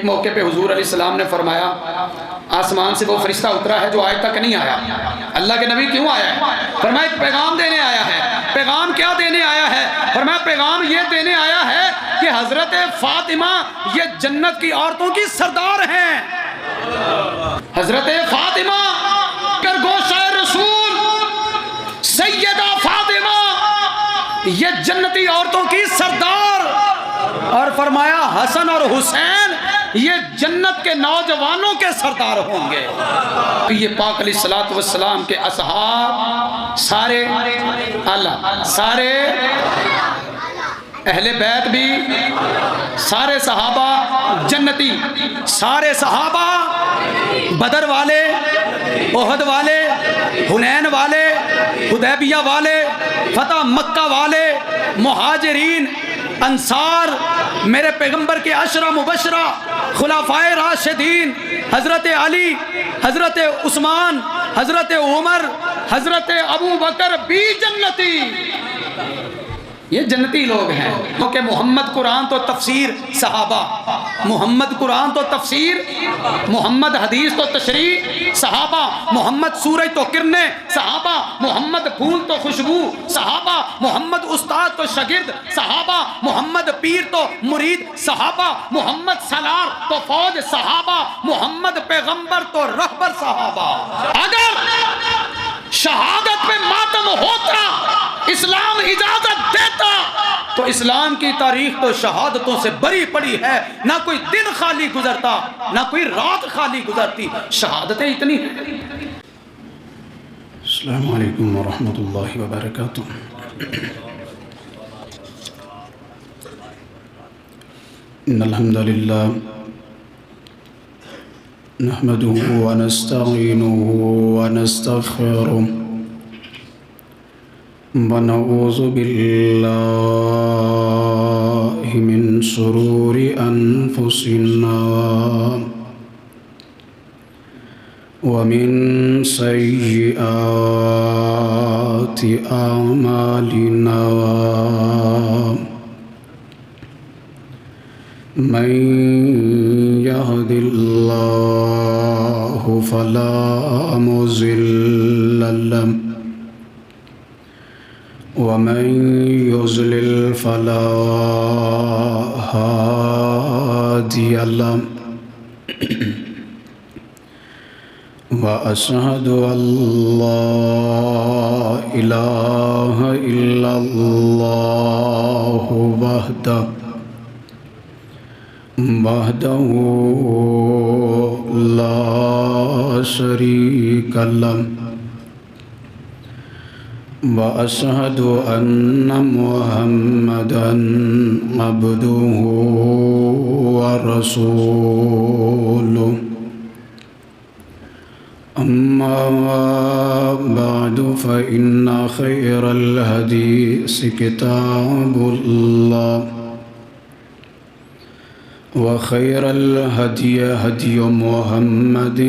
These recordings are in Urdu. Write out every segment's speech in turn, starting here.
موقع پہ حضور علیہ السلام نے فرمایا آسمان سے وہ فرشتہ اترا ہے جو آج تک نہیں آیا۔ اللہ کے نبی کیوں آیا ہے؟ فرمایا ایک پیغام دینے آیا ہے۔ پیغام کیا دینے آیا ہے؟ فرمایا پیغام یہ دینے آیا ہے کہ حضرت فاطمہ یہ جنت کی عورتوں کی سردار ہیں۔ حضرت فاطمہ گوشہ رسول سیدہ فاطمہ یہ جنتی عورتوں کی سردار، اور فرمایا حسن اور حسین یہ جنت کے نوجوانوں کے سردار ہوں گے۔ یہ پاک علیہ الصلوۃ والسلام کے اصحاب سارے اللہ، سارے اہل بیت بھی، سارے صحابہ جنتی، سارے صحابہ بدر والے، احد والے، حنین والے، حدیبیہ والے، فتح مکہ والے، مہاجرین، انصار، میرے پیغمبر کے عشرہ مبشرہ، خلفائے راشدین، حضرت علی، حضرت عثمان، حضرت عمر، حضرت ابو بکر بھی جنتی، یہ جنتی لوگ ہیں۔ کیونکہ محمد قرآن تو تفسیر صحابہ، محمد قرآن تو تفسیر، محمد حدیث تو تشریح صحابہ، محمد سورج تو کرنے صحابہ، محمد پھول تو خوشبو صحابہ، محمد استاد تو شاگرد صحابہ، محمد پیر تو مرید صحابہ، محمد سالار تو فوج صحابہ، محمد پیغمبر تو رہبر صحابہ۔ اگر شہادت پہ ماتم ہوتا، اسلام اجازت دیتا، تو اسلام کی تاریخ تو شہادتوں سے بری پڑی ہے، نہ کوئی دن خالی گزرتا، نہ کوئی رات خالی گزرتی، شہادتیں اتنی ہیں۔ السلام علیکم ورحمۃ اللہ وبرکاتہ۔ ان الحمد للہ نحمده ونستعینه ونستغفره ونعوذ باللہ من شرور انفسنا ومن سیئات اعمالنا من يهد الله فلا مضل له ومن يضلل فلا هادي له وأشهد أن لا إله إلا الله وحده لا شريك له وأشهد أن محمدًا عبده ورسوله أما بعد فإن خير الحديث كتاب الله وخير الهدي هدي محمد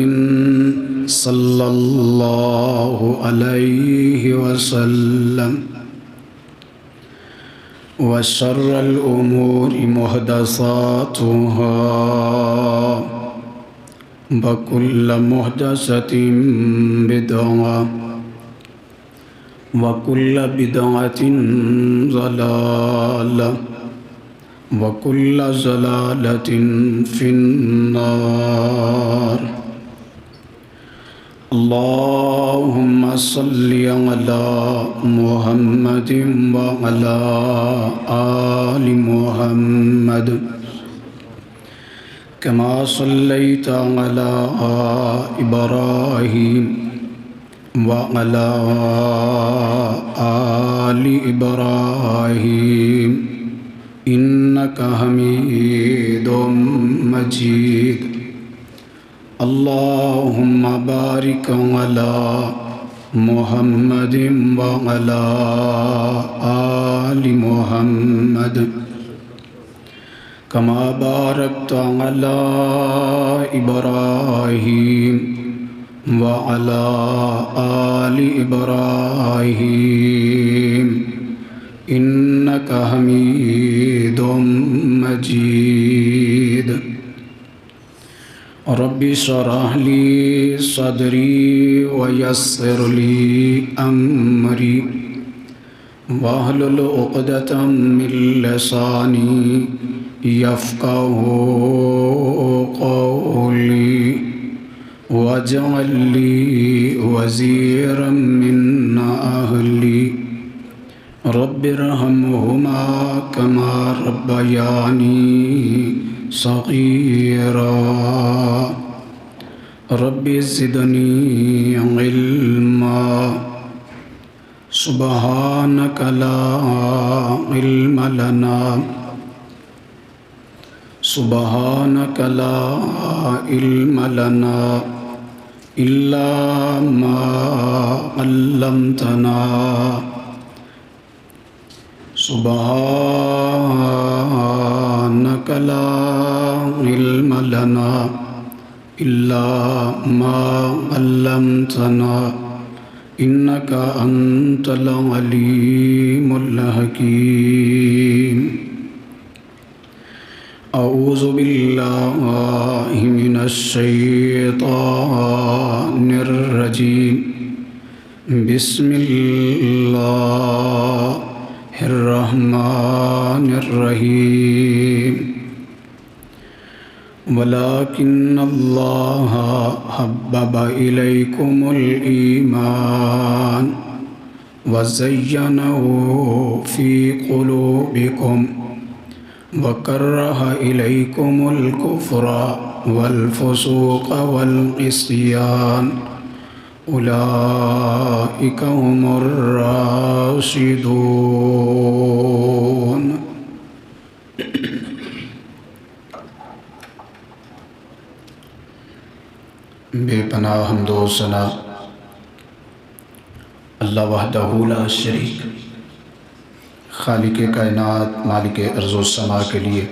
صلى الله عليه وسلم وشر الأمور محدثاتها وكل محدثة بدعة وكل بدعة ضلالة وكل ضلالة في النار اللهم صل على محمد وعلى آل محمد كما صليت على إبراهيم وعلى آل إبراهيم إنك حميد مجيد اللهم بارك على محمد وعلى آل محمد كما باركت على إبراهيم وعلى آل إبراهيم إنك حميد مجيد رب اشرح لي صدري ويسر لي أمري واحلل عقدة من لساني يفقهوا قولي واجعل لي وزيرا من أهلي رب ارحمهما كما ربياني صغيرا رب زدني علما سبحانك لا علم لنا سبحانك لا علم لنا إلا ما علمتنا سبحانك لا علم لنا إلا ما علمتنا إنك أنت العليم الحكيم أعوذ بالله من الشيطان الرجيم بسم الله الرحمن الرحيم ولكن الله حبب إليكم الإيمان وزينه في قلوبكم وكره إليكم الكفر والفسوق والعصيان أولئك هم الراشدون بے پناہ حمد و ثنا اللہ وحدہ لا شریک خالق کائنات مالک ارض و سما کے لیے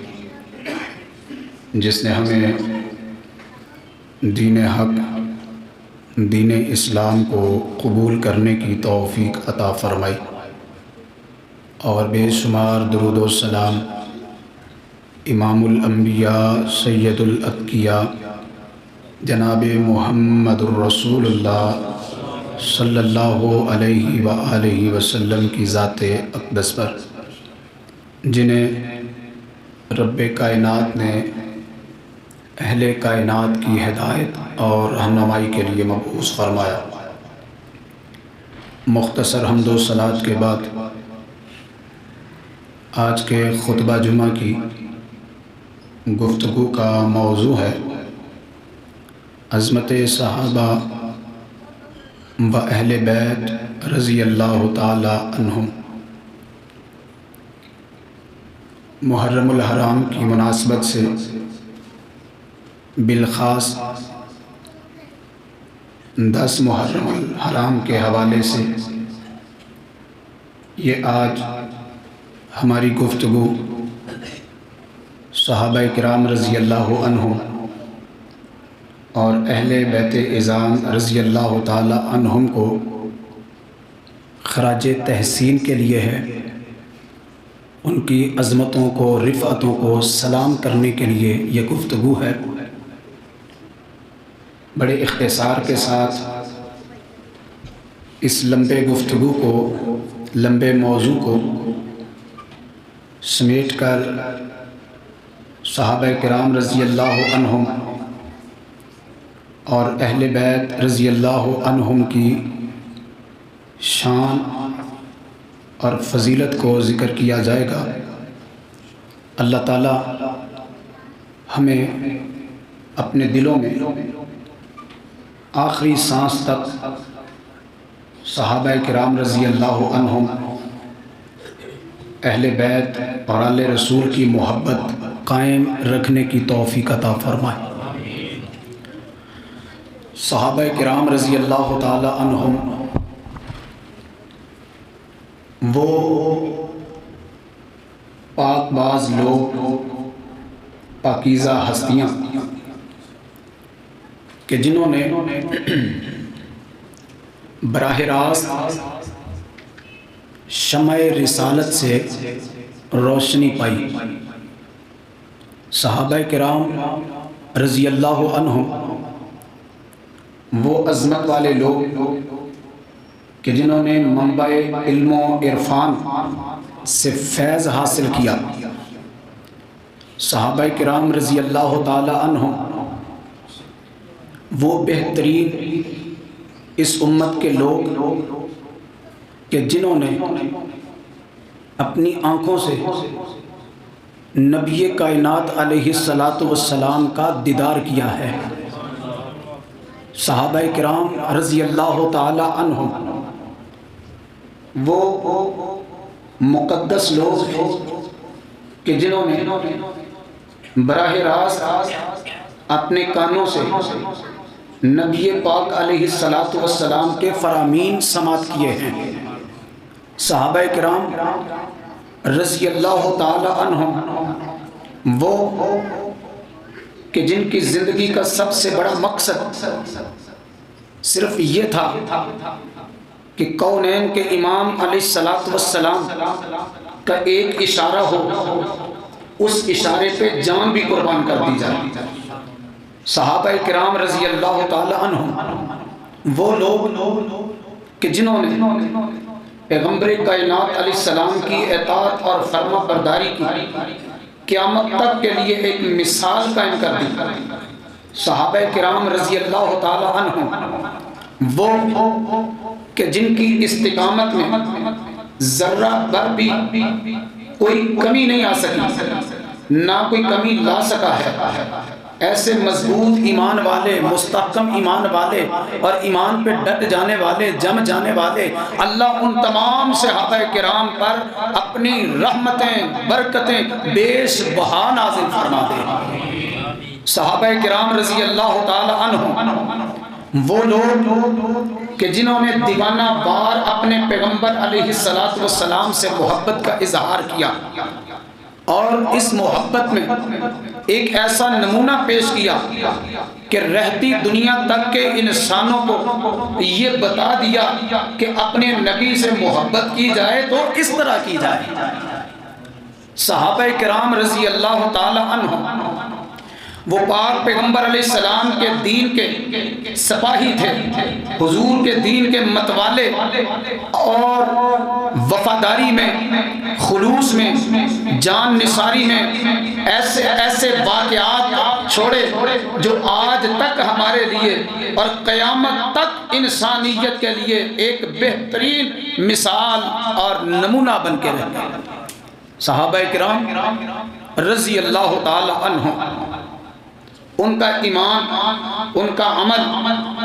جس نے ہمیں دین حق دین اسلام کو قبول کرنے کی توفیق عطا فرمائی اور بے شمار درود و سلام امام الانبیاء سید الاتقیاء جناب محمد الرسول اللہ صلی اللہ علیہ وآلہ وسلم کی ذات اقدس پر جنہیں رب کائنات نے اہل کائنات کی ہدایت اور رہنمائی کے لیے مبعوث فرمایا۔ مختصر حمد و صلوات کے بعد آج کے خطبہ جمعہ کی گفتگو کا موضوع ہے عظمت صحابہ و اہل بیت رضی اللہ تعالی عنہم۔ محرم الحرام کی مناسبت سے بالخاص 10 محرم الحرام کے حوالے سے یہ آج ہماری گفتگو صحابہ کرام رضی اللہ عنہم اور اہل بیت اعظام رضی اللہ تعالی عنہم کو خراج تحسین کے لیے ہے، ان کی عظمتوں کو رفعتوں کو سلام کرنے کے لیے یہ گفتگو ہے۔ بڑے اختصار کے ساتھ اس لمبے گفتگو کو لمبے موضوع کو سمیٹ کر صحابہ کرام رضی اللہ عنہم اور اہل بیت رضی اللہ عنہم کی شان اور فضیلت کو ذکر کیا جائے گا۔ اللہ تعالی ہمیں اپنے دلوں میں آخری سانس تک صحابہ کرام رضی اللہ عنہم اہل بیت اور آل رسول کی محبت قائم رکھنے کی توفیق عطا فرمائے۔ صحابہ کرام رضی اللہ تعالی عنہم وہ پاک باز لوگ، پاکیزہ ہستیاں کہ جنہوں نے براہ راست شمع رسالت سے روشنی پائی۔ صحابہ کرام رضی اللہ عنہم وہ عظمت والے لوگ کہ جنہوں نے منبع علم و عرفان سے فیض حاصل کیا. صحابہ کرام رضی اللہ تعالی عنہم وہ بہترین اس امت کے لوگ کہ جنہوں نے اپنی آنکھوں سے نبی کائنات علیہ السلام کا دیدار کیا ہے. صحابہ کرام رضی اللہ تعالی عنہم وہ مقدس لوگ ہیں کہ جنہوں نے براہ راست اپنے کانوں سے نبی پاک علیہ السلام کے فرامین سماعت کیے ہیں. صحابہ کرام رضی اللہ تعالی عنہم وہ کہ جن کی زندگی کا سب سے بڑا مقصد صرف یہ تھا کہ کونین کے امام علیہ السلام کا ایک اشارہ ہو، اس اشارے پہ جان بھی قربان کر دی جائے. صحابہ کرام رضی اللہ تعالی عنہم وہ لوگ کہ جنہوں نے پیغمبر کائنات علیہ السلام کی اطاعت اور فرما برداری کی قیامت تک کے لیے ایک مثال قائم کر دی. صحابہ کرام رضی اللہ تعالی عنہم وہ کہ جن کی استقامت میں ذرہ بر بھی کوئی کمی نہیں آ سکی، نہ کوئی کمی لا سکا ہے. ایسے مضبوط ایمان والے، مستحکم ایمان والے اور ایمان پہ ڈٹ جانے والے، جم جانے والے، اللہ ان تمام صحابہ کرام پر اپنی رحمتیں برکتیں بیش بہا نازل فرما دے. صحابہ کرام رضی اللہ تعالی عنہم وہ لوگ کہ جنہوں نے دیوانہ وار اپنے پیغمبر علیہ السلام سے محبت کا اظہار کیا اور اس محبت میں ایک ایسا نمونہ پیش کیا کہ رہتی دنیا تک کے انسانوں کو یہ بتا دیا کہ اپنے نبی سے محبت کی جائے تو اس طرح کی جائے. صحابہ کرام رضی اللہ تعالی عنہم وہ پاک پیغمبر علیہ السلام کے دین کے سپاہی تھے، حضور کے دین کے متوالے، اور وفاداری میں، خلوص میں، جان نثاری میں ایسے واقعات چھوڑے جو آج تک ہمارے لیے اور قیامت تک انسانیت کے لیے ایک بہترین مثال اور نمونہ بن کے رہے. صحابہ کرام رضی اللہ تعالی عنہم ان کا ایمان، ان کا عمل،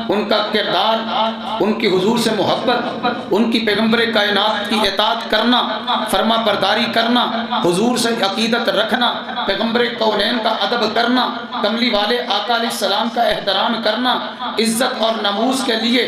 ان کا کردار، ان کی حضور سے محبت، ان کی پیغمبر کائنات کی اطاعت کرنا، فرما برداری کرنا، حضور سے عقیدت رکھنا، پیغمبر کونین کا ادب کرنا، کملی والے آقا علیہ السلام کا احترام کرنا، عزت اور نموز کے لیے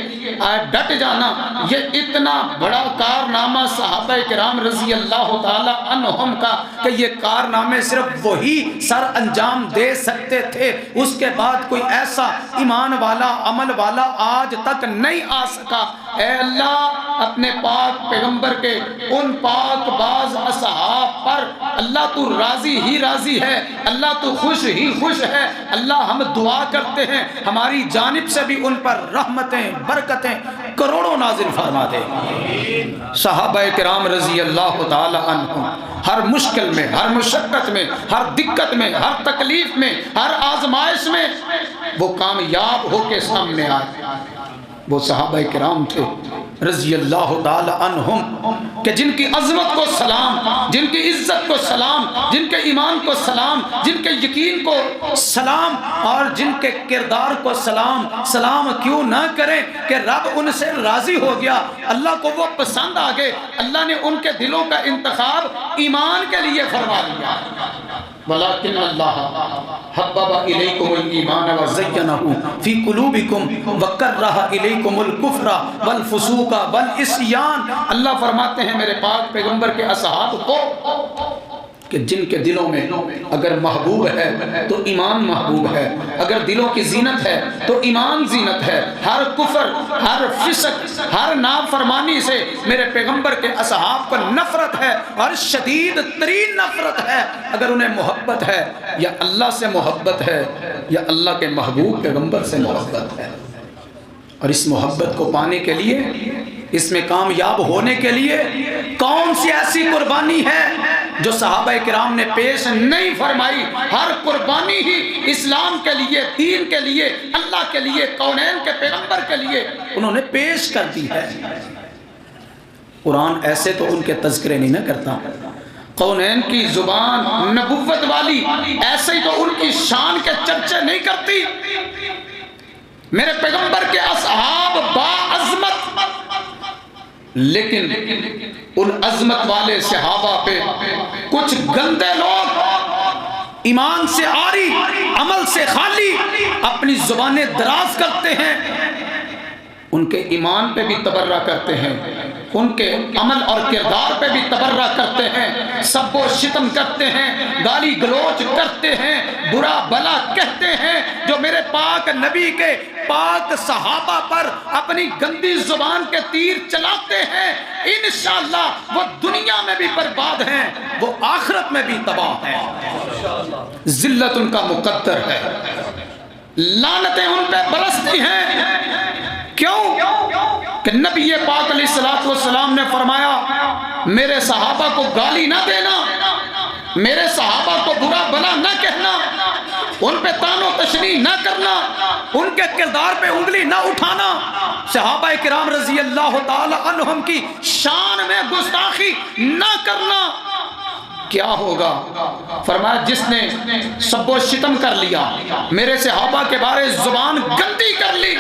ڈٹ جانا، یہ اتنا بڑا کارنامہ صحابہ کرام رضی اللہ تعالی عنہم کا کہ یہ کارنامے صرف وہی سر انجام دے سکتے تھے. اس کے بعد کوئی ایسا ایمان والا، عمل والا آج تک نہیں آ سکا. اے اللہ اپنے پاک پیغمبر کے ان پاک باز اصحاب پر اللہ تو راضی ہی راضی ہے، اللہ تو خوش ہی خوش ہے. اللہ ہم دعا کرتے ہیں ہماری جانب سے بھی ان پر رحمتیں برکتیں کروڑوں نازل فرما دے. صحابہ کرام رضی اللہ تعالی عنہم ہر مشکل میں، ہر مشقت میں، ہر دقت میں، ہر تکلیف میں، ہر آزمائش میں وہ کامیاب ہو کے سامنے آئے. وہ صحابہ کرام تھے رضی اللہ تعالی عنہم کہ جن کی عظمت کو سلام، جن کی عزت کو سلام، جن کے ایمان کو سلام، جن کے یقین کو سلام اور جن کے کردار کو سلام. سلام کیوں نہ کریں کہ رب ان سے راضی ہو گیا، اللہ کو وہ پسند آ گئے، اللہ نے ان کے دلوں کا انتخاب ایمان کے لیے فرما لیا. وَلَكِنَّ اللَّهَ حَبَّبَ إِلَيْكُمُ الْإِيمَانَ وَزَيَّنَهُ فِي قُلُوبِكُمْ وَكَرَّهَ إِلَيْكُمُ الْكُفْرَ وَالْفُسُوقَ وَالْعِصْيَانَ. اللہ فرماتے ہیں میرے پاک پیغمبر کے اصحاب کو کہ جن کے دلوں میں اگر محبوب ہے تو ایمان محبوب ہے، اگر دلوں کی زینت ہے تو ایمان زینت ہے۔ ہر کفر، ہر فسق، ہر نافرمانی سے میرے پیغمبر کے اصحاب کو نفرت ہے، اور شدید ترین نفرت ہے۔ اگر انہیں محبت ہے، یا اللہ سے محبت ہے یا اللہ کے محبوب پیغمبر سے محبت ہے، اور اس محبت کو پانے کے لیے، اس میں کامیاب ہونے کے لیے کون سی ایسی قربانی ہے جو صحابہ کرام نے پیش نہیں فرمائی؟ ہر قربانی ہی اسلام کے لیے، دین کے لیے، اللہ کے لیے، کونین کے پیغمبر کے لیے انہوں نے پیش کر دی ہے۔ قرآن ایسے تو ان کے تذکرے نہیں نہ کرتا، کونین کی زبان نبوت والی ایسے ہی تو ان کی شان کے چرچے نہیں کرتی۔ میرے پیغمبر کے اصحاب با عظمت، لیکن ان عظمت والے صحابہ پہ کچھ گندے لوگ ایمان سے عاری، عمل سے خالی اپنی زبانیں دراز کرتے ہیں، ان کے ایمان پہ بھی تبرہ کرتے ہیں، ان کے عمل اور کردار پہ بھی تبرہ کرتے ہیں، سب و شتم کرتے ہیں، گالی گلوچ کرتے ہیں، برا بلا کہتے ہیں۔ جو میرے پاک نبی کے پاک صحابہ پر اپنی گندی زبان کے تیر چلاتے ہیں، انشاءاللہ وہ دنیا میں بھی برباد ہیں، وہ آخرت میں بھی تباہ ہیں۔ ذلت ان کا مقدر ہے، لعنتیں ان پہ برستی ہیں۔ کیوں؟ کہ نبی پاک علیہ السلام نے فرمایا میرے صحابہ کو گالی نہ دینا، میرے صحابہ کو برا بلا نہ کہنا، ان پہ طعن و تشنیع نہ کرنا، ان کے کردار پہ انگلی نہ اٹھانا، صحابہ کرام رضی اللہ تعالی عنہم کی شان میں گستاخی نہ کرنا۔ کیا ہوگا؟ فرمایا جس نے سب و شتم کر لیا، میرے صحابہ کے بارے زبان گندی کر لی،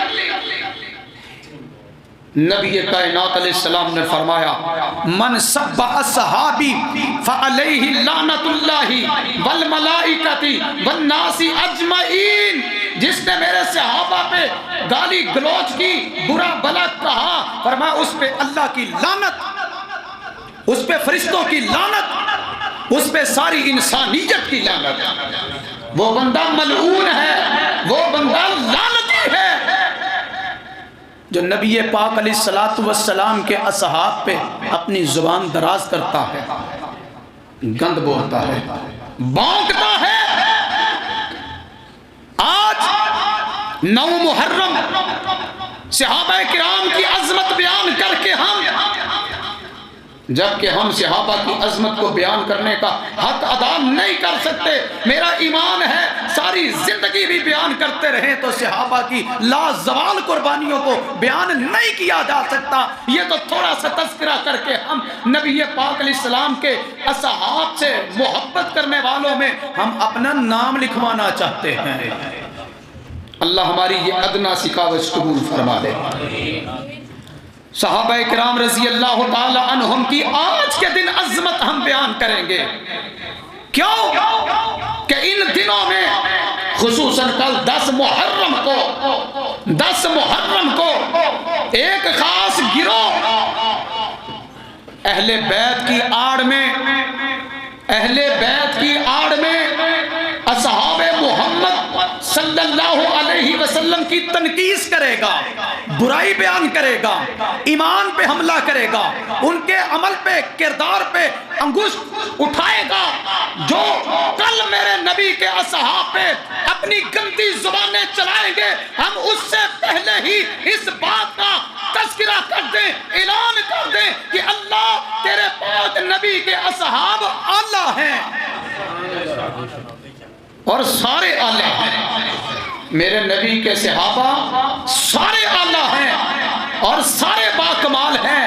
نبی کائنات علیہ السلام نے فرمایا من سب اصحابی فعلیہ لعنت اللہ والملائکۃ والناس اجمعین، جس نے میرے صحابہ پہ گالی گلوچ کی، برا بلا کہا، فرمایا اس پہ اللہ کی لعنت، اس پہ فرشتوں کی لعنت، اس پہ ساری انسانیت کی لعنت۔ وہ بندہ ملعون ہے، وہ بندہ لعنتی ہے جو نبی پاک علیہ السلام کے اصحاب پہ اپنی زبان دراز کرتا ہے، گند بولتا ہے، بھونکتا ہے۔ آج 9 محرم صحابہ کرام کی عظمت بیان کر کے جبکہ ہم صحابہ کی عظمت کو بیان کرنے کا حق ادا نہیں کر سکتے، میرا ایمان ہے ساری زندگی بھی بیان کرتے رہیں تو صحابہ کی لازوال قربانیوں کو بیان نہیں کیا جا سکتا۔ یہ تو تھوڑا سا تذکرہ کر کے ہم نبی پاک علیہ السلام کے اصحاب سے محبت کرنے والوں میں ہم اپنا نام لکھوانا چاہتے ہیں۔ اللہ ہماری یہ ادنا سی کاوش قبول فرما لے۔ صحابہ کرام رضی اللہ تعالی عنہم کی آج کے دن عظمت ہم بیان کریں گے۔ کیوں؟ کہ ان دنوں میں خصوصاً کل 10 محرم کو ایک خاص گروہ اہل بیت کی آڑ میں اصحاب محمد صلی اللہ علیہ وسلم کی تنقیص کرے گا، برائی بیان کرے گا، ایمان پہ حملہ کرے گا، ان کے عمل پہ، کردار پہ انگشت اٹھائے گا۔ جو کل میرے نبی کے اصحاب پہ اپنی گندی زبانیں چلائیں گے، ہم اس سے پہلے ہی اس بات کا تذکرہ کر دیں، اعلان کر دیں کہ اللہ تیرے پاک نبی کے اصحاب اعلیٰ ہیں اور سارے اعلیٰ ہیں۔ میرے نبی کے صحابہ سارے اعلیٰ ہیں اور سارے باکمال ہیں۔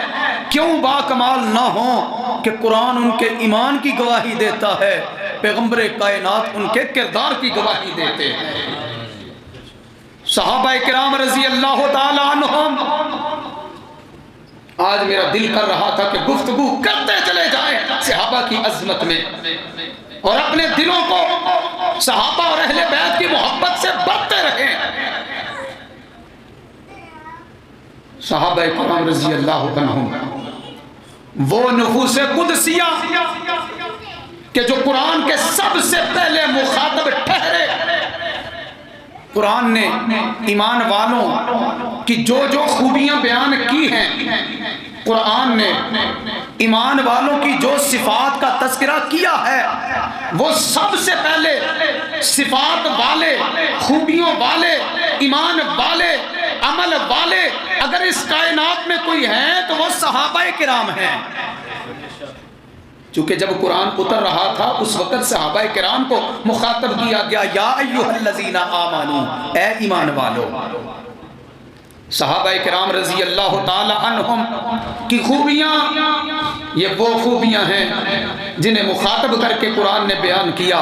کیوں باکمال نہ ہوں؟ کہ قرآن ان کے ایمان کی گواہی دیتا ہے، پیغمبر کائنات ان کے کردار کی گواہی دیتے ہیں۔ صحابہ کرام رضی اللہ تعالی عنہم، آج میرا دل کر رہا تھا کہ گفتگو کرتے چلے جائیں صحابہ کی عظمت میں، اور اپنے دلوں کو صحابہ اور اہل بیت کی محبت سے بھرتے رہیں۔ صحابہ کرام رضی اللہ عنہم وہ نفوس قدسیہ کہ جو قرآن کے سب سے پہلے مخاطب ٹھہرے، قرآن نے ایمان والوں کی جو جو خوبیاں بیان کی ہیں، قرآن نے ایمان والوں کی جو صفات کا تذکرہ کیا ہے، وہ سب سے پہلے صفات والے، خوبیوں والے، ایمان والے، عمل والے اگر اس کائنات میں کوئی ہیں تو وہ صحابہ کرام ہیں۔ چونکہ جب قرآن اتر رہا تھا اس وقت صحابہ کرام کو مخاطب کیا گیا، یا ایھا الذین آمنوا، اے ایمان والو۔ صحابہ کرام رضی اللہ تعالی عنہم کی خوبیاں یہ وہ خوبیاں ہیں جنہیں مخاطب کر کے قرآن نے بیان کیا۔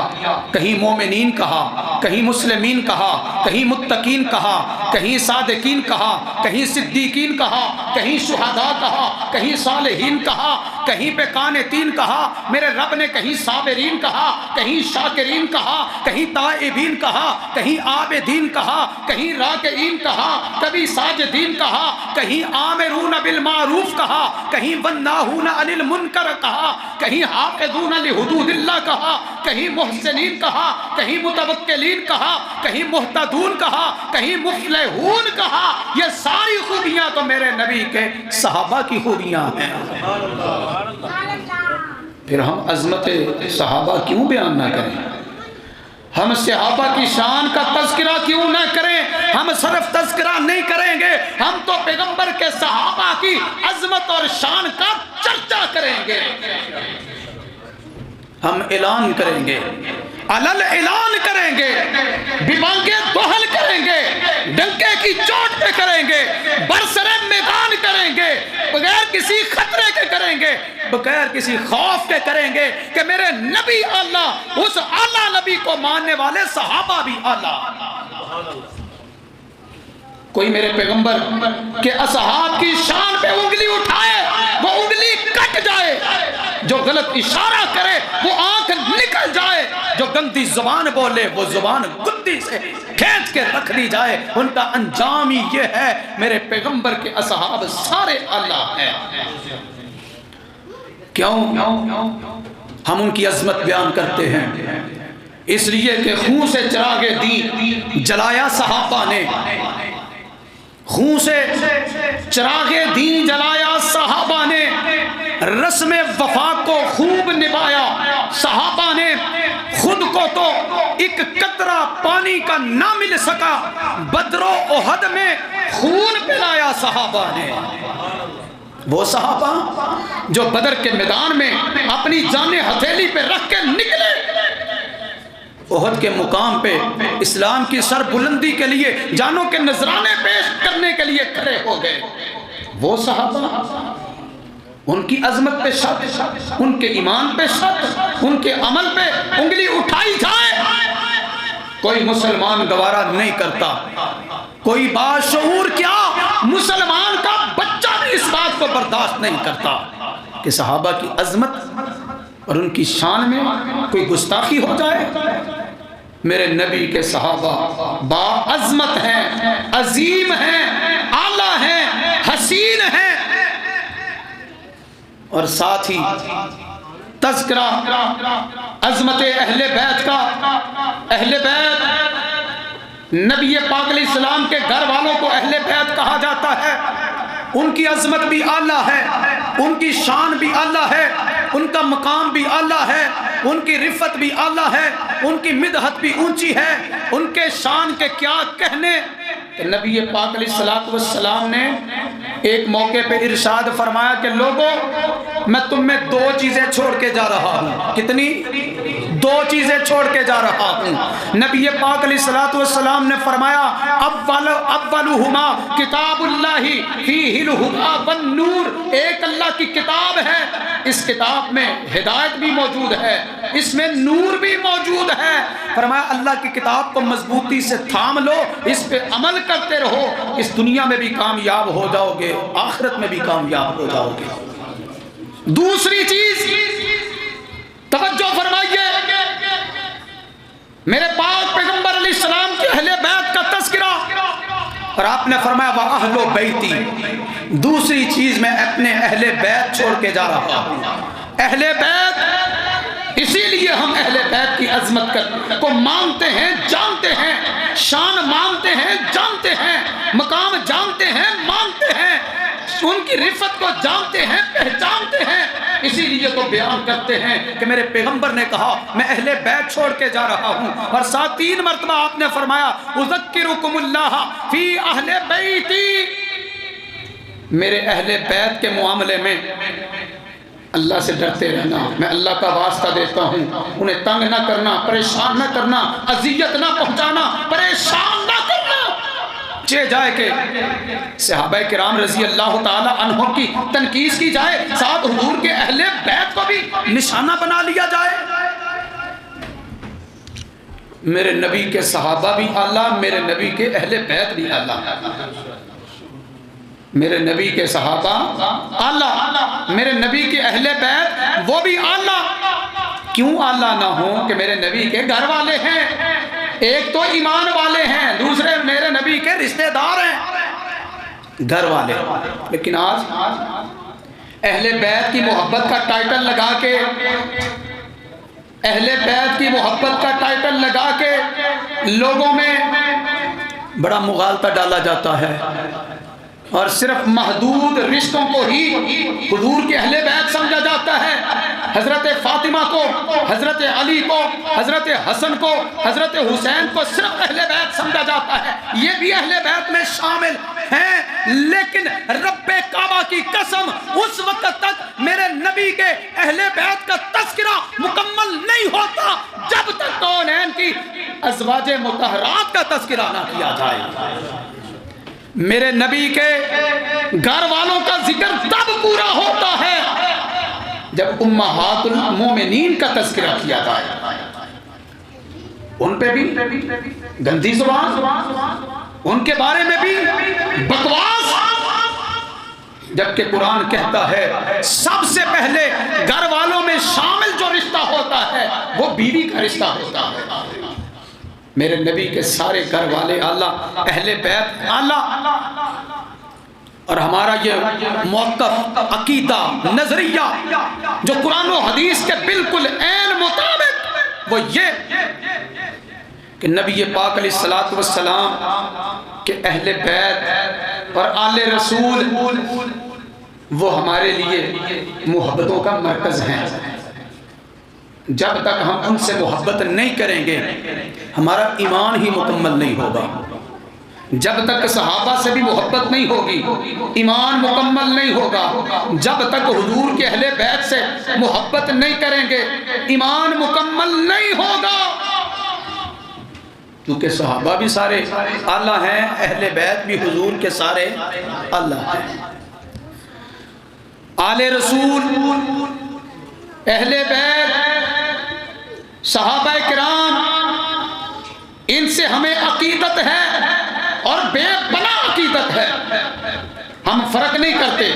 کہیں مومنین کہا، کہیں مسلمین کہا، کہیں متقین کہا، کہیں صادقین کہا، کہیں صدیقین کہا، کہیں شہداء کہا، کہیں صالحین کہا، کہیں پہ قانتین کہا، میرے رب نے کہیں صابرین کہا، کہیں شاکرین کہا، کہیں تائبین کہا، کہیں عابدین کہا، کہیں راکعین کہا، کبھی ساجدین کہا، کہیں آمرون بالمعروف کہا، کہیں والناہون عن المنکر کہا، کہیں حافظون لحدود اللہ کہا، کہیں محسنین کہا، کہیں متوکلین کہا، کہیں محتدون کہا، کہیں مفلحون کہا۔ یہ ساری خوبیاں تو میرے نبی کے صحابہ کی خوبیاں ہیں۔ پھر ہم عظمت صحابہ کیوں بیان نہ کریں؟ ہم صحابہ کی شان کا تذکرہ کیوں نہ کریں؟ ہم صرف تذکرہ نہیں کریں گے، ہم تو پیغمبر کے صحابہ کی عظمت اور شان کا چرچا کریں گے، ہم اعلان کریں گے، علل اعلان کریں گے، ببانگے دوہل کریں گے، ڈنکے کی چوٹ پہ کریں گے، برسر میدان کریں گے، بغیر کسی خطرے کے کریں گے، بغیر کسی خوف کے کریں گے کہ میرے نبی اعلیٰ، اس اعلیٰ نبی کو ماننے والے صحابہ بھی اعلیٰ۔ کوئی میرے پیغمبر کے اصحاب کی شان پہ انگلی اٹھائے وہ انگلی کٹ جائے، جو غلط اشارہ کرے وہ آنکھ نکل جائے، جو گندی زبان بولے وہ زبان گدی سے کھینچ کے رکھ دی جائے۔ ان کا انجام ہی یہ ہے، میرے پیغمبر کے اصحاب سارے اعلیٰ ہیں۔ کیوں ہم ان کی عظمت بیان کرتے ہیں؟ اس لیے کہ خون سے چراغ دین جلایا صحابہ نے، خون سے چراغ دین جلایا صحابہ نے، رسم وفا کو خوب نبھایا صحابہ نے، خود کو تو ایک قطرہ پانی کا نہ مل سکا، بدر و احد میں خون پلایا صحابہ نے۔ وہ صحابہ جو بدر کے میدان میں اپنی جانیں ہتھیلی پہ رکھ کے نکلے، احد کے مقام پہ اسلام کی سر بلندی کے لیے جانوں کے نذرانے پیش کرنے کے لیے کھڑے ہو گئے، وہ صحابہ، ان کی عظمت پہ شک، ان کے ایمان پہ شک، ان کے عمل پہ انگلی اٹھائی جائے کوئی مسلمان گوارا نہیں کرتا، کوئی باشعور کیا مسلمان کا بچہ بھی اس بات کو برداشت نہیں کرتا کہ صحابہ کی عظمت اور ان کی شان میں کوئی گستاخی ہو جائے۔ میرے نبی کے صحابہ با عظمت ہیں، عظیم ہیں، اعلیٰ ہیں، حسین ہیں، اور ساتھ ہی تذکرہ عظمت اہل بیت کا۔ اہل بیت، نبی پاک علیہ السلام کے گھر والوں کو اہل بیت کہا جاتا ہے، ان کی عظمت بھی اعلیٰ ہے، ان کی شان بھی اعلیٰ ہے، ان کا مقام بھی اعلیٰ ہے، ان کی رفت بھی اعلیٰ ہے، ان کی مدحت بھی اونچی ہے۔ ان کے شان کے کیا کہنے کہ نبی پاک علیہ السلام نے ایک موقع پہ ارشاد فرمایا کہ لوگوں میں تم میں دو چیزیں چھوڑ کے جا رہا ہوں۔ کتنی؟ دو چیزیں چھوڑ کے جا رہا ہوں۔ نبی پاک علیہ السلام نے فرمایا اولہما کتاب اللہ فیہ الہدی والنور، ایک اللہ کی کتاب ہے، اس کتاب میں ہدایت بھی موجود ہے، اس میں نور بھی موجود ہے۔ فرمایا اللہ کی کتاب کو مضبوطی سے تھام لو، اس پہ عمل کرتے رہو، اس دنیا میں بھی کامیاب ہو جاؤ گے، آخرت میں بھی کامیاب ہو جاؤ گے۔ دوسری چیز توجہ فرمائیے، میرے پاک پیغمبر علیہ السلام کے اہل بیت کا تذکرہ، اور آپ نے فرمایا وَأَهْلُ بَيْتِي، دوسری چیز میں اپنے اہل بیت چھوڑ کے جا رہا ہوں۔ اہل بیت اسی لیے ہم اہل بیت کی عظمت کو مانتے ہیں، جانتے ہیں، شان مانتے ہیں، جانتے ہیں، مقام جانتے ہیں، مانتے ہیں، ان کی رفت کو جانتے ہیں، پہچانتے ہیں۔ اسی لیے تو بیان کرتے ہیں کہ میرے پیغمبر نے کہا میں اہل بیت چھوڑ کے جا رہا ہوں، اور ساتھ 3 مرتبہ آپ نے فرمایا اذکرکم اللہ فی اہل بیتی، میرے اہل بیت کے معاملے میں اللہ سے ڈرتے رہنا، میں اللہ کا واسطہ دیتا ہوں، انہیں تنگ نہ کرنا، پریشان نہ کرنا، اذیت نہ پہنچانا، پریشان نہ کرنا۔ چاہے جائے کہ صحابہ کرام رضی اللہ تعالی عنہ کی تنقید کی جائے، ساتھ حضور کے اہل بیت کو بھی نشانہ بنا لیا جائے۔ میرے نبی کے صحابہ بھی اعلیٰ، میرے نبی کے اہل بیت بھی اعلیٰ، میرے نبی کے صحابہ اعلیٰ، میرے نبی کے اہل بیت وہ بھی اعلیٰ۔ کیوں اعلیٰ نہ ہوں کہ میرے نبی کے گھر والے ہیں، ایک تو ایمان والے ہیں، دوسرے میرے نبی کے رشتہ دار ہیں، گھر والے۔ لیکن آج اہل بیت کی محبت کا ٹائٹل لگا کے، اہل بیت کی محبت کا ٹائٹل لگا کے لوگوں میں بڑا مغالطہ ڈالا جاتا ہے، اور صرف محدود رشتوں کو ہی حضور کے اہل بیت سمجھا جاتا ہے۔ حضرت فاطمہ کو، حضرت علی کو، حضرت حسن کو، حضرت حسین کو صرف اہل بیت سمجھا جاتا ہے، یہ بھی اہل بیت میں شامل ہیں۔ لیکن رب کعبہ کی قسم، اس وقت تک میرے نبی کے اہل بیت کا تذکرہ مکمل نہیں ہوتا جب تک کونین کی ازواج مطہرات کا تذکرہ نہ کیا جائے۔ میرے نبی کے گھر والوں کا ذکر تب پورا ہوتا ہے جب امہات المومنین کا تذکرہ کیا جائے۔ ان پہ بھی گندی زبان، ان کے بارے میں بھی بکواس، جبکہ قرآن کہتا ہے سب سے پہلے گھر والوں میں شامل جو رشتہ ہوتا ہے وہ بیوی کا رشتہ ہوتا ہے۔ میرے نبی کے سارے گھر والے اعلیٰ، اہل بیت اعلیٰ، اور ہمارا یہ موقف، عقیدہ، نظریہ جو قرآن و حدیث کے بالکل عین مطابق وہ یہ کہ نبی پاک علیہ الصلوۃ والسلام کے اہل بیت اور آل رسول وہ ہمارے لیے محبتوں کا مرکز ہیں۔ جب تک ہم ان سے محبت نہیں کریں گے ہمارا ایمان ہی مکمل نہیں ہوگا۔ جب تک صحابہ سے بھی محبت نہیں ہوگی ایمان مکمل نہیں ہوگا۔ جب تک حضور کے اہل بیت سے محبت نہیں کریں گے ایمان مکمل نہیں ہوگا، کیونکہ صحابہ بھی سارے اعلیٰ ہیں، اہل بیت بھی حضور کے سارے اعلیٰ ہیں۔ آل رسول، اہل بیت، صحابہ کرام، ان سے ہمیں عقیدت ہے اور بے پناہ عقیدت ہے۔ ہم فرق نہیں کرتے،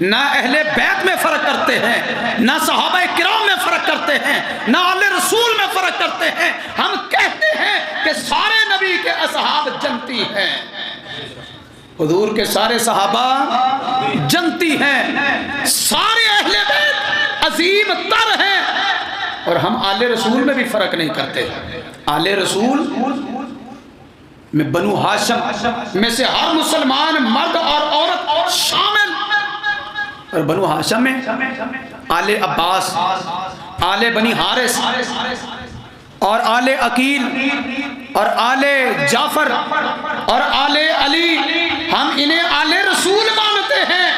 نہ اہل بیت میں فرق کرتے ہیں، نہ صحابہ کرام میں فرق کرتے ہیں، نہ آل رسول میں فرق کرتے ہیں۔ ہم کہتے ہیں کہ سارے نبی کے اصحاب جنتی ہیں، حضور کے سارے صحابہ جنتی ہیں، سارے اہل بیت عظیم تر ہیں، اور ہم آل رسول میں بھی فرق نہیں کرتے۔ آل رسول میں بنو ہاشم میں سے ہر مسلمان مرد اور عورت شامل، اور بنو ہاشم میں آل عباس، آل بنی حارث اور آل عقیل اور آل جعفر اور آل علی، ہم انہیں آل رسول مانتے ہیں۔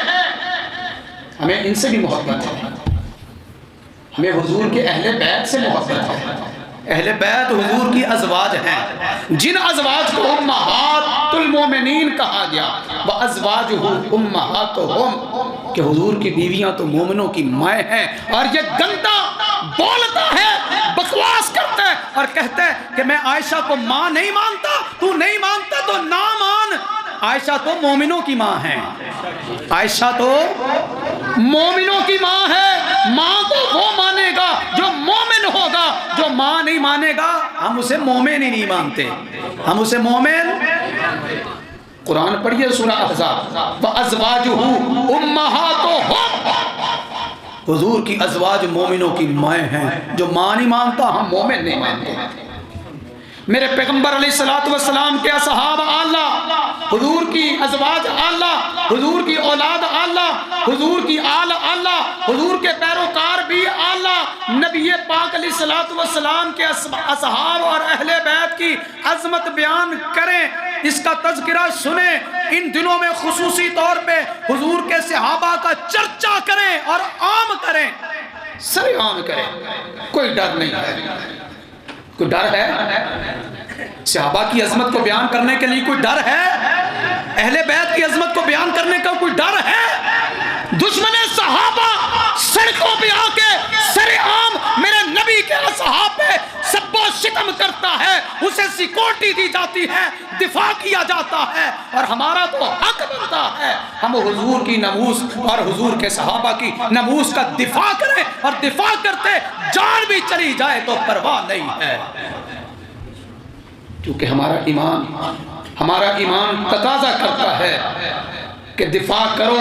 ہمیں ان سے بھی محبت ہے، ہمیں حضور کے اہل بیت سے محبت ہے۔ اہل بیت حضور کی ازواج ہیں، جن ازواج کو امہات المومنین کہا گیا، وَأَزْوَاجُهُ أُمَّهَاتُهُمْ، کہ حضور کی بیویاں تو مومنوں کی مائیں ہیں۔ اور یہ گندا بولتا ہے، بکواس کرتا ہے اور کہتا ہے کہ میں عائشہ کو ماں نہیں مانتا، تو نہیں مانتا تو نہ مان، عائشہ تو مومنوں کی ماں ہے، عائشہ تو مومنوں کی ماں ہے۔ ماں کو وہ مانے گا جو مومن ہوگا، جو ماں نہیں مانے گا ہم اسے مومن ہی نہیں مانتے، ہم اسے مومن۔ قرآن پڑھیے سورہ احزاب، وَأَزْوَاجُهُ أُمَّهَاتُهُمْ، حضور کی ازواج مومنوں کی مائیں ہیں. جو ماں نہیں مانتا ہم مومن نہیں مانتے. میرے پیغمبر علیہ الصلوۃ والسلام کے اصحاب اعلیٰ، حضور کی ازواج اعلیٰ، حضور کی اولاد اعلیٰ، حضور کی آل اعلیٰ، حضور کے پیروکار بھی اعلیٰ. نبی پاک علیہ الصلوۃ والسلام کے اصحاب اور اہل بیت کی عظمت بیان کریں، اس کا تذکرہ سنیں. ان دنوں میں خصوصی طور پہ حضور کے صحابہ کا چرچا کریں اور عام کریں، سر عام کریں. کوئی ڈر نہیں ہے. کوئی ڈر ہے؟ صحابہ کی عظمت کو بیان کرنے کے لیے کوئی ڈر ہے؟ اہل بیت کی عظمت کو بیان کرنے کا کوئی ڈر ہے؟ دشمن صحابہ سڑکوں پہ آ کے سر عام میرے نبی کے اصحاب پہ سب و شتم کرتا ہے، اسے سیکورٹی دی جاتی ہے، دفاع کیا جاتا ہے، اور ہمارا تو حق بنتا ہے ہم حضور کی ناموس اور حضور کے صحابہ کی ناموس کا دفاع کریں، اور دفاع کرتے جان بھی چلی جائے تو پرواہ نہیں ہے. کیونکہ ہمارا ایمان تقاضا کرتا ہے کہ دفاع کرو.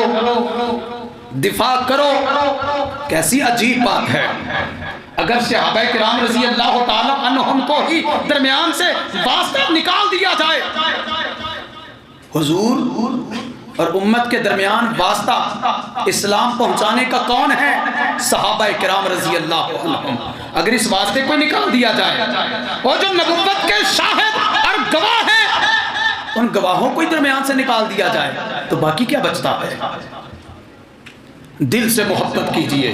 کیسی عجیب بات ہے، اگر صحابہ کرام رضی اللہ تعالی عنہم کو ہی درمیان سے واسطہ نکال دیا جائے، حضور اور امت کے درمیان واسطہ اسلام پہنچانے کا کون ہے؟ صحابہ کرام رضی اللہ عنہم. اگر اس واسطے کو نکال دیا جائے، اور جو نبوت کے شاہد اور گواہ ہیں ان گواہوں کو ہی درمیان سے نکال دیا جائے تو باقی کیا بچتا ہے؟ دل سے محبت کیجئے،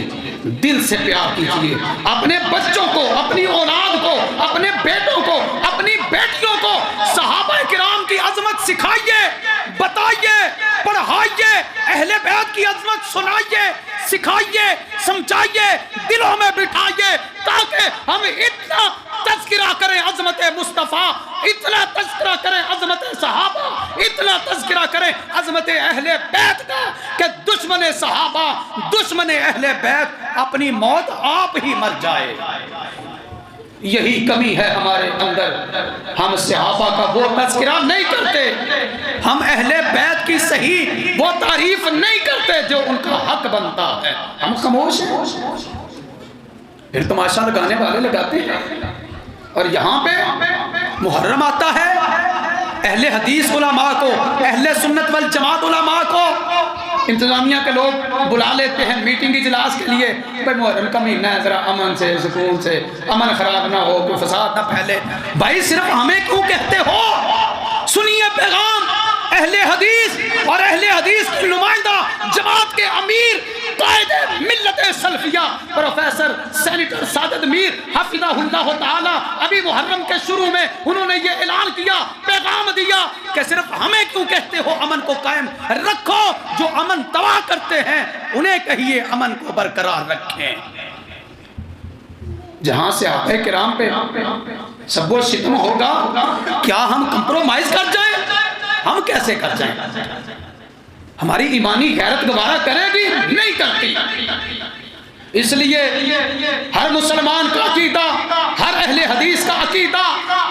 دل سے پیار کیجئے. اپنے بچوں کو، اپنی اولاد کو، اپنے بیٹوں کو، اپنی بیٹیوں کو صحابہ کرام کی عظمت سکھائیے، بتائیے، پڑھائیے، اہل بیت کی عظمت سنائیے، سکھائیے، سمجھائیے، دلوں میں بٹھائیے، تاکہ ہم اتنا تذکرہ کریں عظمت مصطفیٰ، اتنا تذکرہ کریں عظمت صحابہ، اتنا تذکرہ کریں عظمت اہل بیت کا کہ دشمن صحابہ، دشمن اہل بیت اپنی موت آپ ہی مر جائے. یہی کمی ہے ہمارے اندر. ہم صحابہ کا وہ تذکرہ نہیں کرتے، ہم اہل بیت کی صحیح وہ تعریف نہیں کرتے جو ان کا حق بنتا ہے. ہم خاموش ہیں، پھر تماشا لگانے والے لگاتے ہیں. اور یہاں پہ محرم آتا ہے، اہل حدیث علماء کو، اہل سنت والجماعت علماء کو انتظامیہ کے لوگ بلا لیتے ہیں میٹنگ اجلاس کے لیے. بھائی محرم کا مہینہ ہے، ذرا امن سے، سکون سے، امن خراب نہ ہو، کوئی فساد نہ پھیلے. بھائی صرف ہمیں کیوں کہتے ہو؟ سنیے پیغام اہل حدیث اور اہل حدیث کی نمائندہ جماعت کے امیر قائد ملت سلفیہ پروفیسر سینیٹر سعادت میر حفظہ اللہ تعالی ابھی محرم کے شروع میں انہوں نے یہ اعلان کیا، پیغام دیا کہ صرف ہمیں کیوں کہتے ہو امن کو قائم رکھو؟ جو امن تباہ کرتے ہیں انہیں کہیے امن کو برقرار رکھیں. جہاں سے صحابہ کرام پہ سب و شتم ہوگا، کیا ہم کمپرومائز کر جائیں؟ ہم کیسے کر جائیں؟ ہماری ایمانی غیرت گوارا کرے گی؟ نہیں کرتی. اس لیے ہر مسلمان کا عقیدہ، ہر اہل حدیث کا عقیدہ،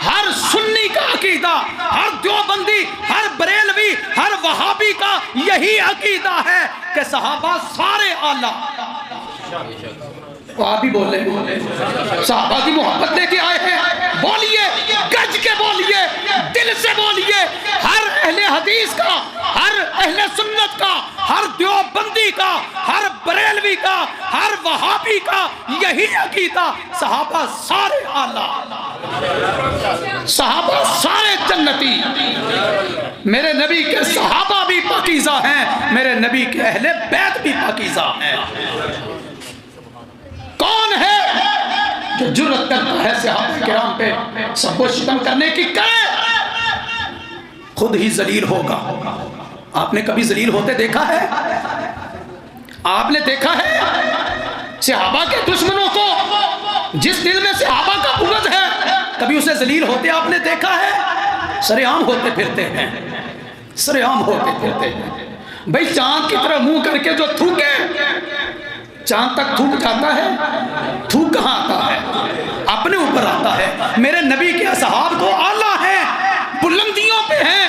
ہر سنی کا عقیدہ، ہر دیوبندی، ہر بریلوی، ہر وہابی کا یہی عقیدہ ہے کہ صحابہ سارے اعلیٰ. آپ ہی بولے، صحابہ کی محبت لے کے آئے ہیں، بولیے، گج کے بولیے، دل سے بولیے. ہر اہل حدیث کا، ہر اہل سنت کا، ہر دیوبندی کا، ہر بریلوی کا، ہر وہابی کا یہی عقیدہ، صحابہ سارے اعلیٰ، صحابہ سارے جنتی. میرے نبی کے صحابہ بھی پاکیزہ ہیں، میرے نبی کے اہل بیت بھی پاکیزہ ہیں. کون ہے جو جرأت کرتا ہے صحابہ کرام پہ سب کو شتم کرنے کی؟ کرے، خود ہی ذلیل ہوگا. آپ نے کبھی ذلیل ہوتے دیکھا ہے؟ آپ نے دیکھا ہے صحابہ کے دشمنوں کو؟ جس دل میں صحابہ کا بغض ہے کبھی اسے ذلیل ہوتے آپ نے دیکھا ہے؟ سرعام ہوتے پھرتے ہیں، سرعام ہوتے پھرتے ہیں. بھئی چاند کی طرح منہ کر کے جو تھوکے، چاند تک تھوک جاتا ہے؟ تھوک کہاں آتا ہے؟ اپنے اوپر آتا ہے. میرے نبی کے اصحاب تو اعلیٰ ہیں، بلندیوں پہ ہیں.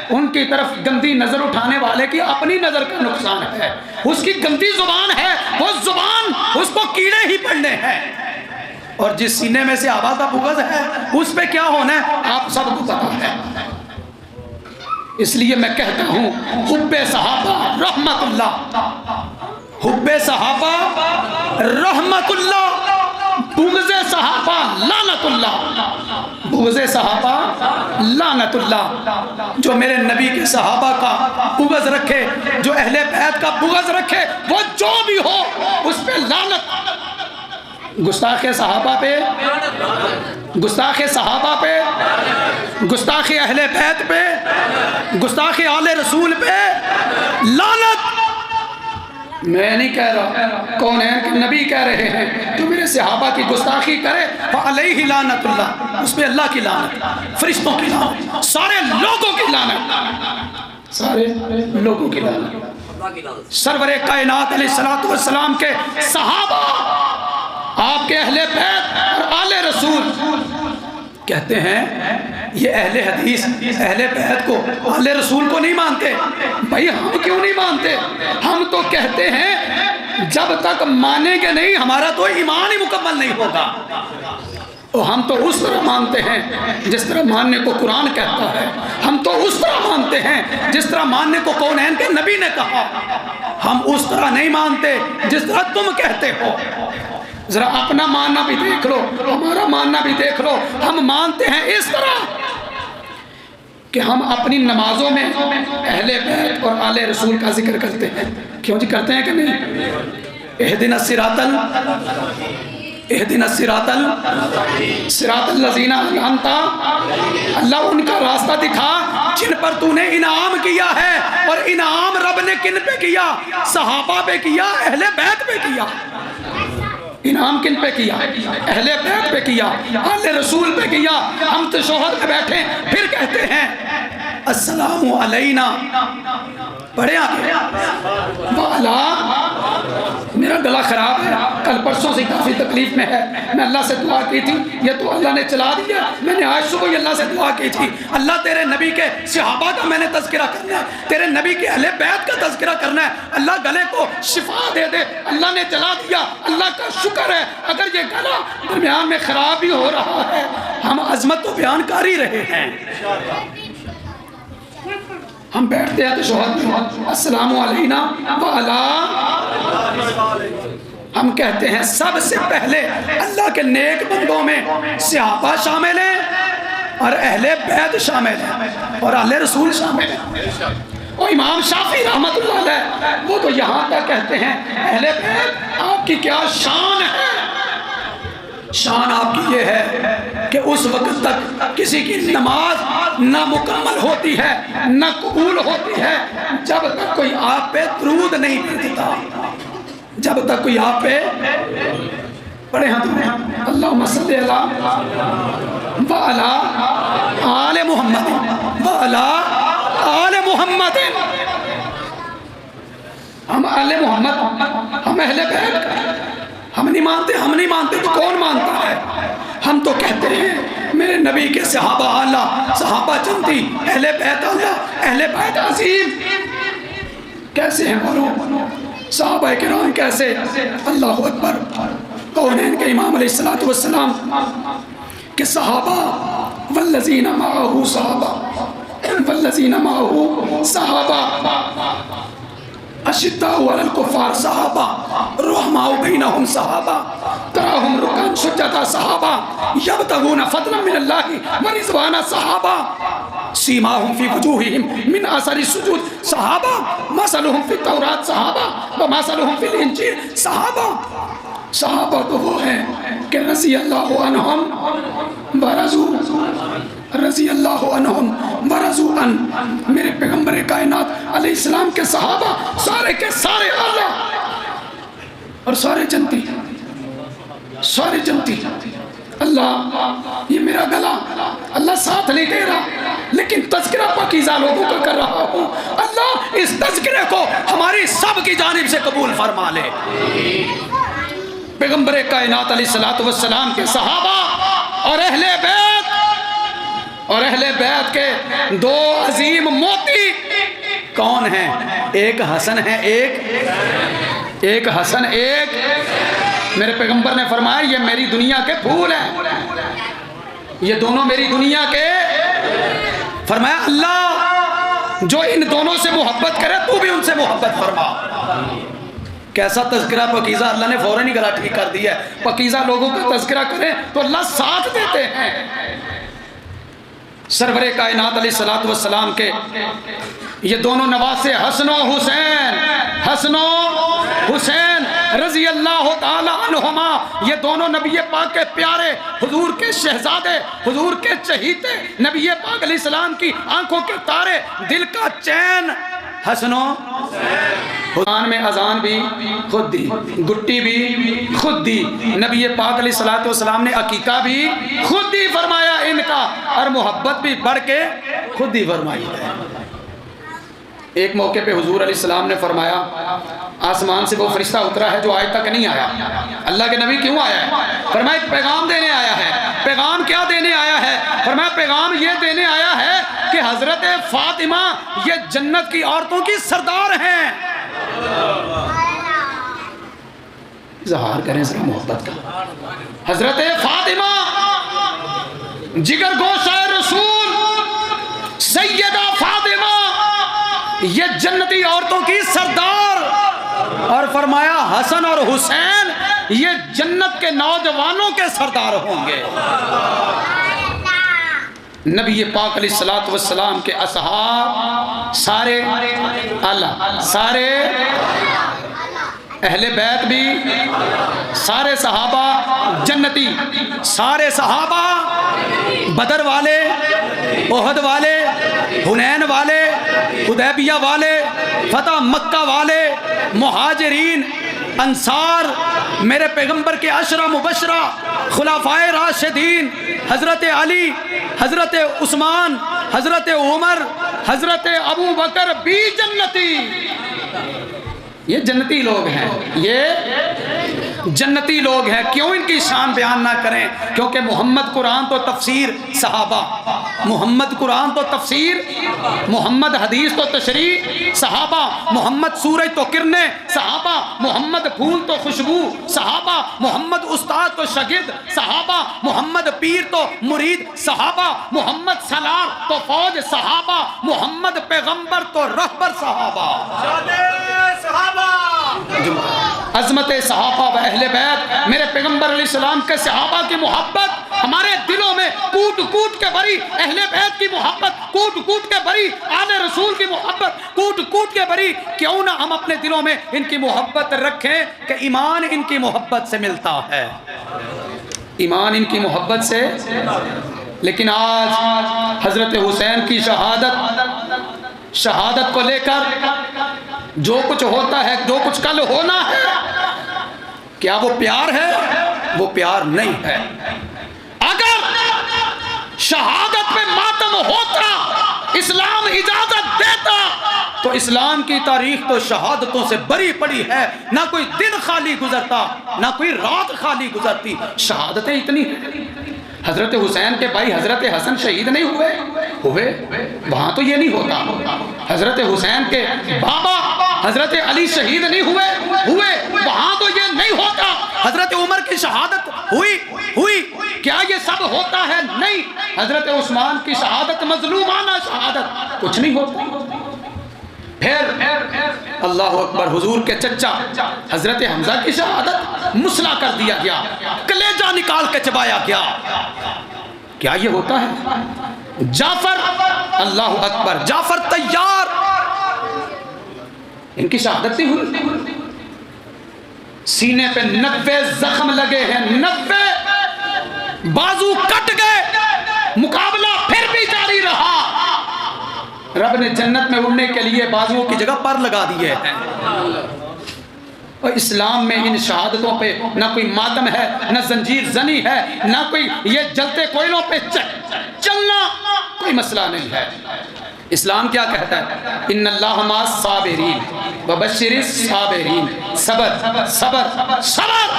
ان کی طرف گندی نظر اٹھانے والے کی اپنی نظر کا نقصان ہے، اس کی گندی زبان ہے، وہ زبان اس کو کیڑے ہی پڑنے ہیں، اور جس سینے میں سے صحابہ کا بغض ہے اس پہ کیا ہونا ہے آپ سب کو پتا ہے۔ اس لیے میں کہتا ہوں حب صحابہ رحمت اللہ، حب صحابہ رحمت اللہ، بغض صحابہ لعنت اللہ، بغض صحابہ لعنت اللہ۔ جو میرے نبی کے صحابہ کا بغض رکھے، جو اہل بیت کا بغض رکھے، وہ جو بھی ہو اس پہ لعنت۔ گستاخ صحابہ پہ، گستاخ صحابہ پہ، گستاخ اہل بیت پہ، گستاخ آل رسول پہ لعنت۔ میں نہیں کہہ رہا، کون ہے کہ نبی کہہ رہے ہیں، جو میرے صحابہ کی گستاخی کرے فعلیہ لعنت اللہ، اس پہ اللہ کی لعنت، فرشتوں کی لعنت، سارے لوگوں کی لعنت، سارے لوگوں کی لعنت۔ سرور کائنات علیہ السلام کے صحابہ، آپ کے اہل بیت اور آل رسول، کہتے ہیں یہ اہل حدیث اہل بیت کو آل رسول کو نہیں مانتے۔ بھائی ہم کیوں نہیں مانتے؟ ہم تو کہتے ہیں جب تک مانیں گے نہیں ہمارا تو ایمان ہی مکمل نہیں ہوگا، اور ہم تو اس طرح مانتے ہیں جس طرح ماننے کو قرآن کہتا ہے، ہم تو اس طرح مانتے ہیں جس طرح ماننے کو کونین کے نبی نے کہا، ہم اس طرح نہیں مانتے جس طرح تم کہتے ہو۔ ذرا اپنا ماننا بھی دیکھ لو، ہمارا ماننا بھی دیکھ لو۔ ہم مانتے ہیں اس طرح کہ ہم اپنی نمازوں میں اہل بیت اور آل رسول کا ذکر کرتے ہیں۔ کیوں جی کرتے ہیں کہ نہیں؟ اہدنا الصراط الذین انعمت، اللہ ان کا راستہ دکھا جن پر تو نے انعام کیا ہے، اور انعام رب نے کن پہ کیا؟ صحابہ پہ کیا، اہل بیت پہ کیا۔ انعام کن پہ کیا؟ اہل بیت پہ کیا، آل رسول پہ کیا۔ ہم تشہد میں بیٹھے پھر کہتے ہیں السلام علینا، پڑھیں آگے وعلا۔ میرا گلا خراب ہے، کل پرسوں سے کافی تکلیف میں ہے، میں اللہ سے دعا کی تھی، یہ تو اللہ نے چلا دیا۔ میں نے آج صبح ہی اللہ سے دعا کی تھی، اللہ تیرے نبی کے صحابہ کا میں نے تذکرہ کرنا ہے، تیرے نبی کے اہل بیت کا تذکرہ کرنا ہے، اللہ گلے کو شفا دے دے۔ اللہ نے چلا دیا، اللہ کا شکر ہے۔ اگر یہ گلا درمیان میں خراب بھی ہو رہا ہے، ہم عظمت تو بیان کر ہی رہے ہیں۔ ہم بیٹھتے ہیں تشہد میں السلام علینا وعلا، ہم کہتے ہیں سب سے پہلے اللہ کے نیک بندوں میں صحابہ شامل ہیں، اور اہل بیت شامل ہیں، اور اہل رسول شامل ہیں۔ اور امام شافعی رحمت اللہ علیہ وہ تو یہاں تک کہتے ہیں اہل بیت آپ کی کیا شان ہے۔ شان آپ کی یہ ہے کہ اس وقت تک کسی کی نماز نہ مکمل ہوتی ہے نہ قبول ہوتی ہے جب تک کوئی آپ پہ درود نہیں بھیجتا، جب تک کوئی آپ پہ پڑھے ہیں اللہم صلی اللہ وعلا آل محمد وعلا آل محمد۔ ہم آل محمد، ہم اہل بیت ہم نہیں مانتے، ہم نہیں مانتے تو کون مانتا ہے؟ ہم تو کہتے ہیں میرے نبی کے صحابہ اعلیٰ، صحابہ جنتی، اہل بیت اعلیٰ، اہل بیت عظیم۔ کیسے ہیں بولو صحابہ کرام کیسے؟ اللہ اکبر، کونین کے امام علیہ السلام کہ صحابہ والذین معہ صحابہ، والذین معہ صحابہ، اشداء علی الکفار صحابہ، رحماء بینہم صحابہ، تراہم رکعا سجدا صحابہ، یبتغون فضلا من اللہ ورضوانا صحابہ، سیماہم فی وجوہہم من اثر السجود صحابہ، مثلہم فی التوراۃ صحابہ ومثلہم فی الانجیل صحابہ۔ صحابہ تو وہ ہیں کہ رضی اللہ عنہم ورضوا، رضی اللہ عنہم ورضوا عن۔ میرے پیغمبر کائنات علیہ السلام کے صحابہ سارے کے سارے اعلیٰ اور سارے جنتی، سارے جنتی۔ اللہ یہ میرا گلا اللہ ساتھ نہیں دے رہا، لیکن تذکرہ پاکیزہ لوگوں کا کر رہا ہوں۔ اللہ اس تذکرے کو ہماری سب کی جانب سے قبول فرما لے۔ پیغمبر کائنات علیہ السلام کے صحابہ اور اہل بیت اور اہل بیت کے دو عظیم موتی کون ہیں؟ ایک حسن ہے، ایک حسن، ایک میرے پیغمبر نے فرمایا یہ میری دنیا کے پھول ہیں، یہ دونوں میری دنیا کے. فرمایا اللہ جو ان دونوں سے محبت کرے تو بھی ان سے محبت فرما. کیسا تذکرہ پاکیزہ، اللہ نے فوراً ہی گلا ٹھیک کر دیا ہے. پاکیزہ لوگوں کا تذکرہ کریں تو اللہ ساتھ دیتے ہیں. سرور کائنات علیہ الصلوۃ والسلام کے یہ دونوں نواسے حسن و حسین رضی اللہ تعالی عنہما، یہ دونوں نبی پاک کے پیارے، حضور کے شہزادے، حضور کے چہیتے، نبی پاک علیہ السلام کی آنکھوں کے تارے، دل کا چین. حسن و حسین میں اذان بھی خود دی، گٹی بھی خود دی، نبی پاک علیہ الصلوۃ والسلام نے عقیقہ بھی خود دی فرمایا ان کا، اور محبت بھی بڑھ کے خود دی فرمائی. ایک موقع پہ حضور علیہ السلام نے فرمایا آسمان سے وہ فرشتہ اترا ہے جو آج تک نہیں آیا. اللہ کے نبی کیوں آیا ہے؟ فرمایا ایک پیغام دینے آیا ہے. پیغام کیا دینے آیا ہے؟ فرمایا پیغام یہ دینے آیا ہے کہ حضرت فاطمہ یہ جنت کی عورتوں کی سردار ہیں. اظہار کریں ذرا محبت کا. حضرت فاطمہ جگر گوشہ رسول سیدہ فاطمہ یہ جنتی عورتوں کی سردار، اور فرمایا حسن اور حسین یہ جنت کے نوجوانوں کے سردار ہوں گے. نبی پاک علیہ الصلوۃ والسلام کے اصحاب سارے اللہ، سارے اہل بیت بھی، سارے صحابہ جنتی، سارے صحابہ بدر والے، احد والے، حنین والے، حدیبیہ والے، فتح مکہ والے، مہاجرین، انصار، میرے پیغمبر کے عشرہ مبشرہ، خلفائے راشدین، حضرت علی، حضرت عثمان، حضرت عمر، حضرت ابو بکر بھی جنتی. یہ جنتی لوگ ہیں، یہ جنتی لوگ ہیں. کیوں ان کی شان بیان نہ کریں؟ کیونکہ محمد قرآن تو تفسیر صحابہ، محمد قرآن تو تفسیر، محمد حدیث تو تشریح صحابہ، محمد سورج تو کرنے صحابہ، محمد پھول تو خوشبو صحابہ، محمد استاد تو شاگرد صحابہ، محمد پیر تو مرید صحابہ، محمد سالار تو فوج صحابہ، محمد پیغمبر تو رہبر صحابہ. عظمت صحابہ و اہل بیت، میرے پیغمبر علیہ السلام کے صحابہ کی محبت ہمارے دلوں میں کوٹ کوٹ کے بھری، اہل بیت کی محبت کوٹ کوٹ کے بھری، آل رسول کی محبت کوٹ کوٹ کے بھری. کیوں نہ ہم اپنے دلوں میں ان کی محبت رکھیں کہ ایمان ان کی محبت سے ملتا ہے، ایمان ان کی محبت سے. لیکن آج حضرت حسین کی شہادت کو لے کر جو کچھ ہوتا ہے، جو کچھ کل ہونا ہے، کیا وہ پیار ہے؟ وہ پیار نہیں ہے. اگر شہادت پہ ماتم ہوتا، اسلام اجازت دیتا، تو اسلام کی تاریخ تو شہادتوں سے بری پڑی ہے. نہ کوئی دن خالی گزرتا، نہ کوئی رات خالی گزرتی. شہادتیں اتنی ہیں. حضرت حسین کے بھائی حضرت حسن شہید نہیں ہوئے؟ وہاں تو یہ نہیں ہوتا. حضرت حسین کے بابا حضرت علی شہید نہیں ہوئے؟ وہاں تو یہ نہیں ہوتا. حضرت عمر کی شہادت ہوئی، کیا یہ سب ہوتا ہے؟ نہیں. حضرت عثمان کی شہادت مظلومانہ شہادت، کچھ نہیں ہوتا. پھر اللہ اکبر، حضور کے چچا حضرت حمزہ کی شہادت مسلح کر دیا گیا، کلیجہ نکال کے چبایا گیا. کیا یہ ہوتا ہے؟ جعفر، اللہ اکبر، جعفر تیار، ان کی شہادت نہیں ہوئی. سینے پہ 90 زخم لگے ہیں، 90 بازو کٹ گئے، مقابلہ پھر بھی جاری رہا. رب نے جنت میں اڑنے کے لیے بازوؤں کی جگہ پر لگا دیے ہیں. اور اسلام میں ان شہادتوں پہ نہ کوئی ماتم ہے، نہ زنجیر زنی ہے، نہ کوئی یہ جلتے کوئلوں پہ چلنا کوئی مسئلہ نہیں ہے. اسلام کیا کہتا ہے؟ ان اللہ مع الصابرین وبشر الصابرین. صبر صبر صبر.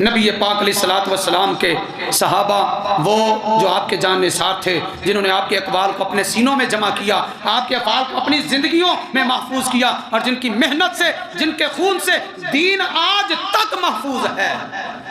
نبی پاک علیہ الصلوۃ والسلام کے صحابہ، وہ جو آپ کے جان نثار تھے، جنہوں نے آپ کے اقوال کو اپنے سینوں میں جمع کیا، آپ کے افعال کو اپنی زندگیوں میں محفوظ کیا، اور جن کی محنت سے، جن کے خون سے دین آج تک محفوظ ہے،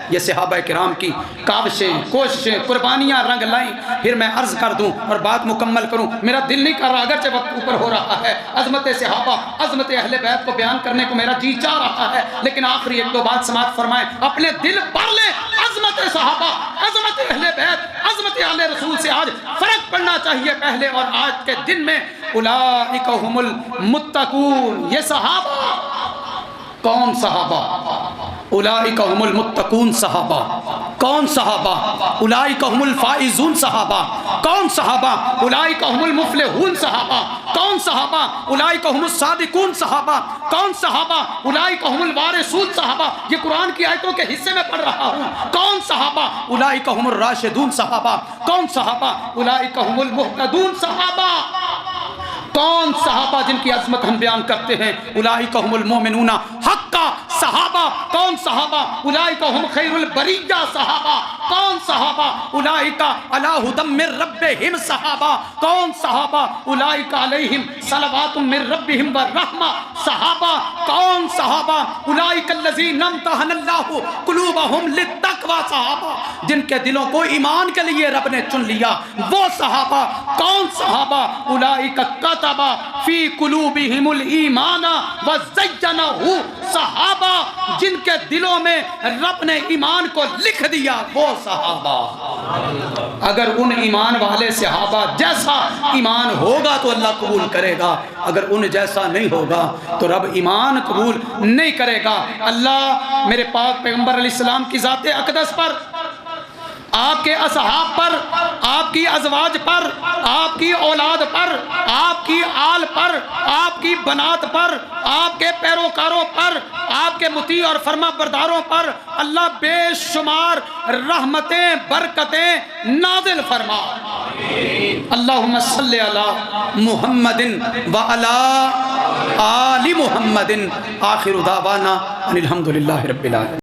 یہ صحابہ کرام کی کاوشیں، کوششیں، قربانیاں رنگ لائیں۔ پھر میں عرض کر دوں اور بات مکمل کروں، میرا دل نہیں کر رہا اگرچہ وقت اوپر ہو رہا ہے، عظمت صحابہ، عظمت اہل بیت کو بیان کرنے کو میرا جی چاہ رہا ہے، لیکن آخری ایک دو بات سماعت فرمائیں، اپنے دل بھر لیں۔ عظمت صحابہ، عظمت اہل بیت، عظمت اہل رسول سے آج فرق پڑنا چاہیے پہلے اور آج کے دن میں۔ اولئک هم المتقون، یہ صحابہ کون صحابہ؟ اولئک هم المتقون صحابہ کون صحابہ؟ اولئک هم الفائزون صحابہ کون صحابہ؟ اولئک هم المفلحون صحابہ کون صحابہ؟ اولئک هم الصادقون صحابہ کون صحابہ؟ اولئک هم الوارثون صحابہ، یہ قرآن کی آیتوں کے حصے میں پڑھ رہا ہوں، کون صحابہ؟ اولئک هم الراشدون صحابہ کون صحابہ؟ اولئک هم المهتدون صحابہ کون صحابہ جن کی عظمت ہم بیان کرتے ہیں؟ اولئک هم المؤمنون حقا صحابہ کون صحابہ؟ اولئک هم خیر البریہ صحابہ کون صحابہ؟ اولئک علی ھدی من ربہم صحابہ کون صحابہ؟ اولئک علیہم صلوات من ربہم والرحمہ صحابہ کون صحابہ؟ اولئک الذین امتحن اللہ قلوبہم للتقوی صحابہ جن کے دلوں کو ایمان کے لیے رب نے چن لیا، وہ صحابہ کون صحابہ؟ اولئک کتب فی قلوبہم الایمان وزینہ صحابہ جن کے دلوں میں رب نے ایمان کو لکھ دیا، وہ صحابہ۔ اگر ان ایمان والے صحابہ جیسا ایمان ہوگا تو اللہ قبول کرے گا، اگر ان جیسا نہیں ہوگا تو رب ایمان قبول نہیں کرے گا۔ اللہ میرے پاک پیغمبر علیہ السلام کی ذات اقدس پر، آپ کے اصحاب پر، آپ کی ازواج پر، آپ کی اولاد پر، آپ کی آل پر، آپ کی بنات پر، آپ کے پیروکاروں پر، آپ کے مطیع اور فرما برداروں پر اللہ بے شمار رحمتیں، برکتیں نازل فرما۔ اللہم صلی علی محمد وعلی آل محمد۔ آخر دعوانا ان الحمدللہ رب العالمین۔